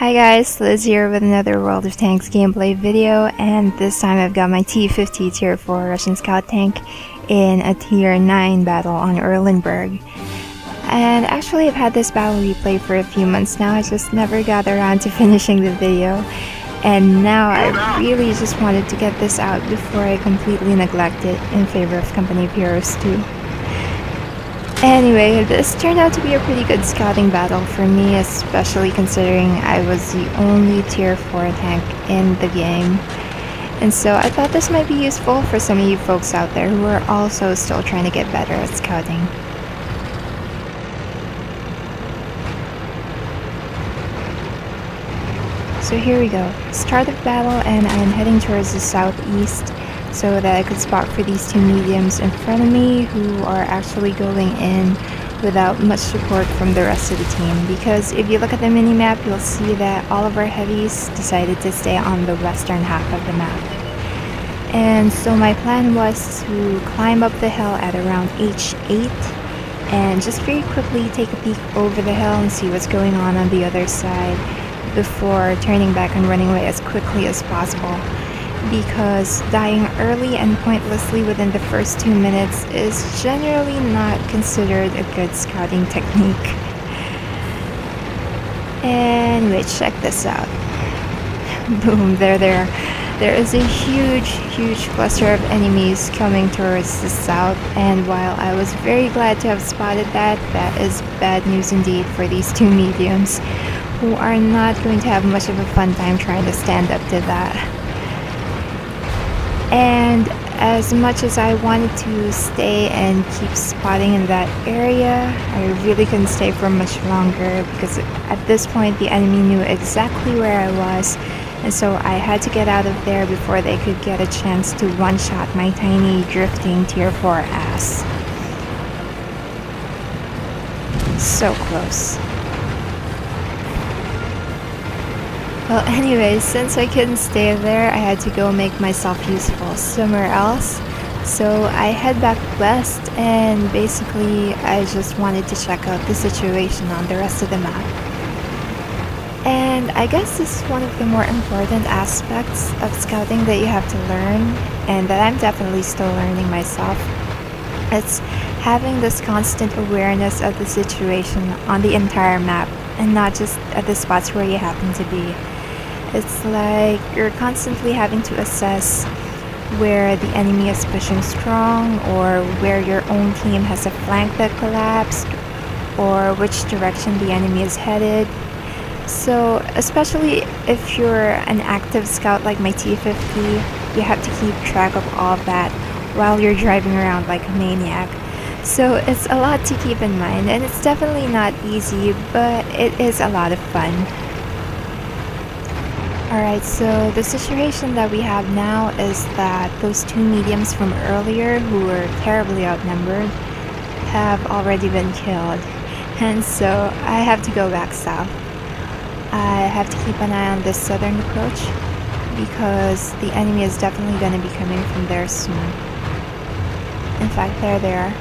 Hi guys, Liz here with another World of Tanks gameplay video, and this time I've got my T-50 Tier 4 Russian Scout tank in a Tier 9 battle on Erlenberg. And actually I've had this battle replay for a few months now, I just never got around to finishing the video. And now I really just wanted to get this out before I completely neglect it in favor of Company of Heroes 2. Anyway, this turned out to be a pretty good scouting battle for me, especially considering I was the only Tier 4 tank in the game. And so I thought this might be useful for some of you folks out there who are also still trying to get better at scouting. So here we go. Start of battle, and I'm heading towards the southeast so that I could spot for these two mediums in front of me who are actually going in without much support from the rest of the team, because if you look at the mini-map you'll see that all of our heavies decided to stay on the western half of the map. And so my plan was to climb up the hill at around H8 and just very quickly take a peek over the hill and see what's going on the other side before turning back and running away as quickly as possible, because dying early and pointlessly within the first 2 minutes is generally not considered a good scouting technique. Anyway, check this out. Boom, there. There is a huge cluster of enemies coming towards the south, and while I was very glad to have spotted that, that is bad news indeed for these two mediums, who are not going to have much of a fun time trying to stand up to that. And as much as I wanted to stay and keep spotting in that area, I really couldn't stay for much longer, because at this point the enemy knew exactly where I was, and so I had to get out of there before they could get a chance to one-shot my tiny drifting Tier 4 ass. So close. Well, anyways, since I couldn't stay there, I had to go make myself useful somewhere else. So I head back west, and basically I just wanted to check out the situation on the rest of the map. And I guess this is one of the more important aspects of scouting that you have to learn, and that I'm definitely still learning myself. It's having this constant awareness of the situation on the entire map, and not just at the spots where you happen to be. It's like you're constantly having to assess where the enemy is pushing strong, or where your own team has a flank that collapsed, or which direction the enemy is headed. So especially if you're an active scout like my T-50, you have to keep track of all of that while you're driving around like a maniac. So it's a lot to keep in mind, and it's definitely not easy, but it is a lot of fun. Alright, so the situation that we have now is that those two mediums from earlier, who were terribly outnumbered, have already been killed, and so I have to go back south. I have to keep an eye on this southern approach, because the enemy is definitely going to be coming from there soon. In fact, there they are.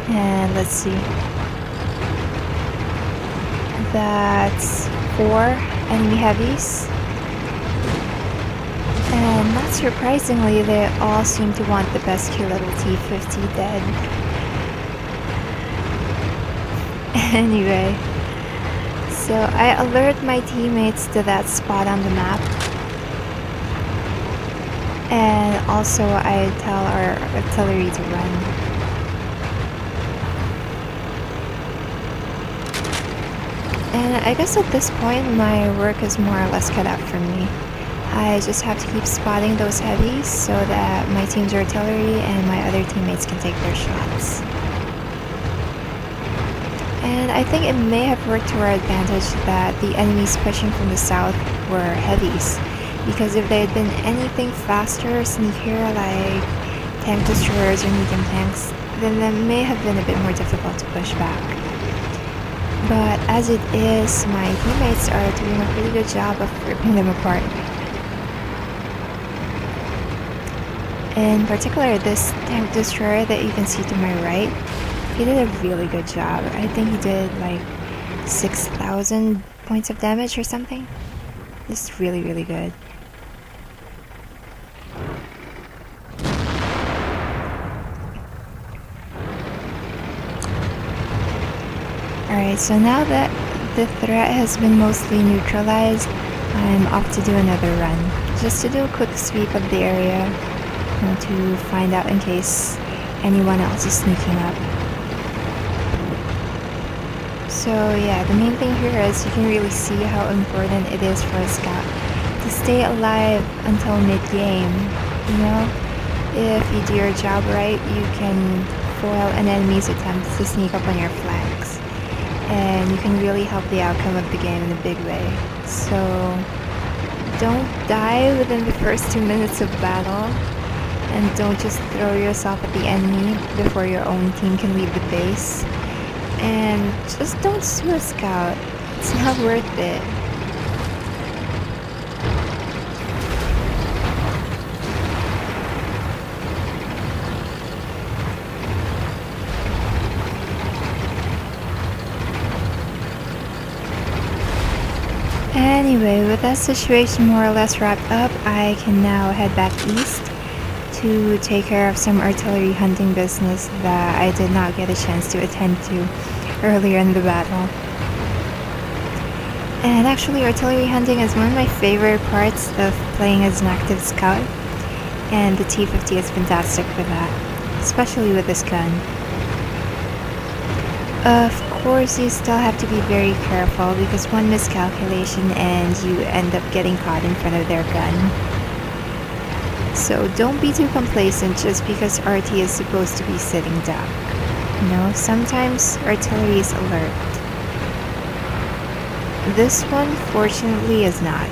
And let's see. That's 4 enemy heavies. And not surprisingly, they all seem to want the best cute little T-50 dead. Anyway, so I alert my teammates to that spot on the map. And also I tell our artillery to run. And I guess at this point my work is more or less cut out for me. I just have to keep spotting those heavies so that my team's artillery and my other teammates can take their shots. And I think it may have worked to our advantage that the enemies pushing from the south were heavies, because if they had been anything faster or sneakier like tank destroyers or medium tanks, then that may have been a bit more difficult to push back. But as it is, my teammates are doing a pretty good job of ripping them apart. In particular, this tank destroyer that you can see to my right, he did a really good job. I think he did like 6,000 points of damage or something. This is really, really good. Alright, so now that the threat has been mostly neutralized, I'm off to do another run. Just to do a quick sweep of the area, to find out in case anyone else is sneaking up. So yeah, the main thing here is you can really see how important it is for a scout to stay alive until mid-game. You know, if you do your job right, you can foil an enemy's attempt to sneak up on your flanks. And you can really help the outcome of the game in a big way. So don't die within the first 2 minutes of battle, and don't just throw yourself at the enemy before your own team can leave the base. And just don't sue a scout. It's not worth it. Anyway, with that situation more or less wrapped up, I can now head back east to take care of some artillery hunting business that I did not get a chance to attend to earlier in the battle. And actually, artillery hunting is one of my favorite parts of playing as an active scout, and the T-50 is fantastic for that, especially with this gun. Of course, you still have to be very careful because one miscalculation and you end up getting caught in front of their gun. So don't be too complacent just because arty is supposed to be sitting duck. You know, sometimes artillery is alert. This one, fortunately, is not.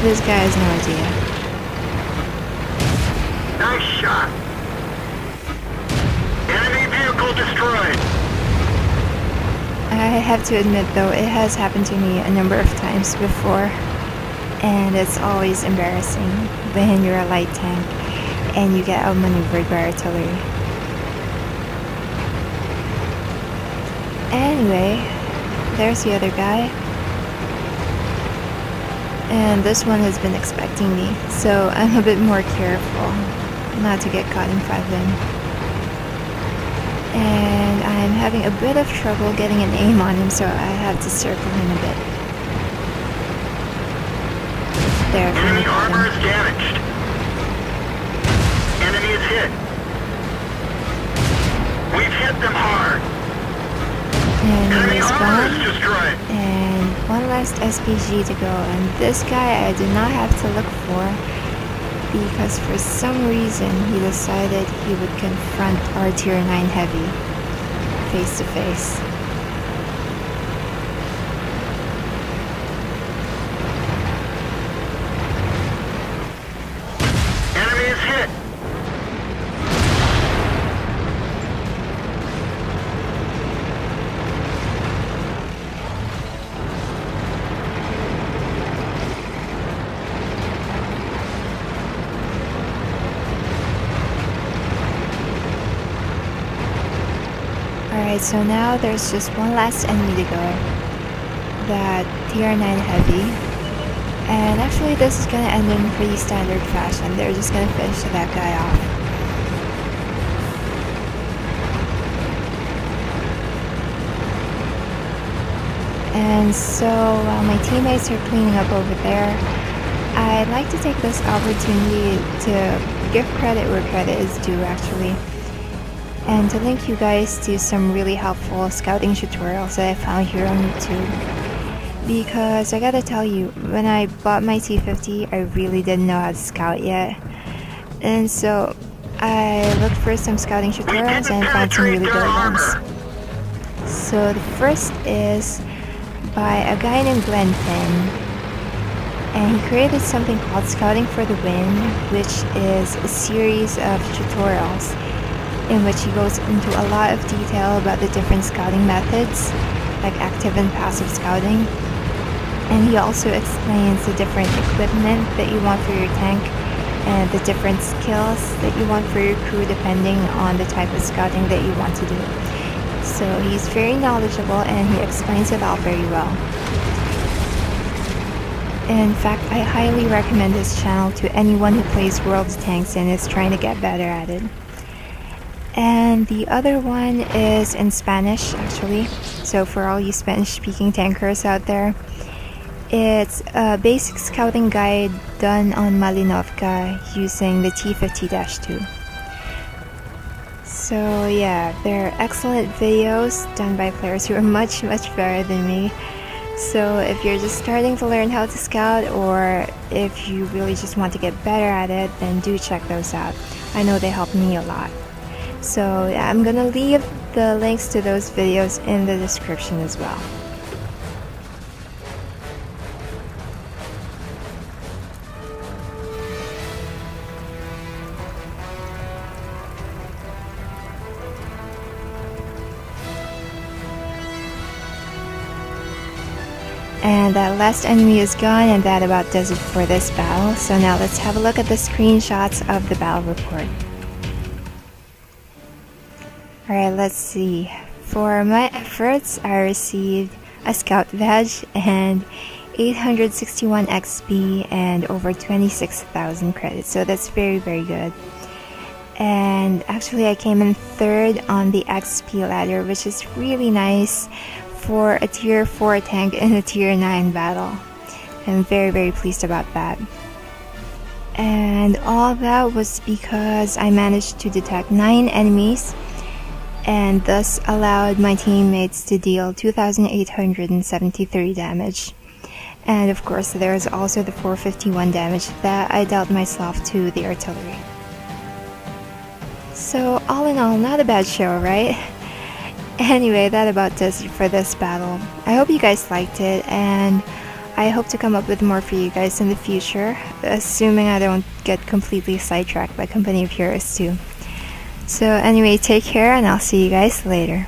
This guy has no idea. Nice shot. Enemy vehicle destroyed. I have to admit though, it has happened to me a number of times before, and it's always embarrassing when you're a light tank and you get outmaneuvered by artillery. Anyway, there's the other guy. And this one has been expecting me, so I'm a bit more careful not to get caught in front of him. And I'm having a bit of trouble getting an aim on him, so I have to circle him a bit. There, Enemy armor is damaged. Enemy is hit. We've hit them hard. And Enemy he's armor gone. is destroyed. And one last SPG to go, and this guy I did not have to look for, because for some reason he decided he would confront our Tier 9 Heavy face to face. Enemy is hit. Alright, so now there's just one last enemy to go. That Tier 9 Heavy. And actually this is gonna end in pretty standard fashion. They're just gonna finish that guy off. And so while my teammates are cleaning up over there, I'd like to take this opportunity to give credit where credit is due actually. And to link you guys to some really helpful scouting tutorials that I found here on YouTube. Because I gotta tell you, when I bought my T-50, I really didn't know how to scout yet. And so I looked for some scouting tutorials and found some really good ones. So the first is by a guy named Glenn Finn. And he created something called Scouting for the Win, which is a series of tutorials in which he goes into a lot of detail about the different scouting methods, like active and passive scouting. And he also explains the different equipment that you want for your tank and the different skills that you want for your crew depending on the type of scouting that you want to do. so he's very knowledgeable and he explains it all very well. In fact, I highly recommend this channel to anyone who plays World of Tanks and is trying to get better at it. And the other one is in Spanish, actually. So for all you Spanish-speaking tankers out there, it's a basic scouting guide done on Malinovka using the T-50-2. So yeah, they're excellent videos done by players who are much better than me. So if you're just starting to learn how to scout, or if you really just want to get better at it, then do check those out. I know they helped me a lot. So yeah, I'm gonna leave the links to those videos in the description as well. And that last enemy is gone, and that about does it for this battle. So now let's have a look at the screenshots of the battle report. Alright, let's see. For my efforts, I received a scout badge and 861 XP and over 26,000 credits. So that's very good. And actually I came in third on the XP ladder, which is really nice for a tier 4 tank in a tier 9 battle. I'm very pleased about that. And all that was because I managed to detect 9 enemies and thus allowed my teammates to deal 2,873 damage. And of course there's also the 451 damage that I dealt myself to the artillery. So all in all, not a bad show, right? Anyway, that about does it for this battle. I hope you guys liked it, and I hope to come up with more for you guys in the future, assuming I don't get completely sidetracked by Company of Heroes 2. So anyway, take care, and I'll see you guys later.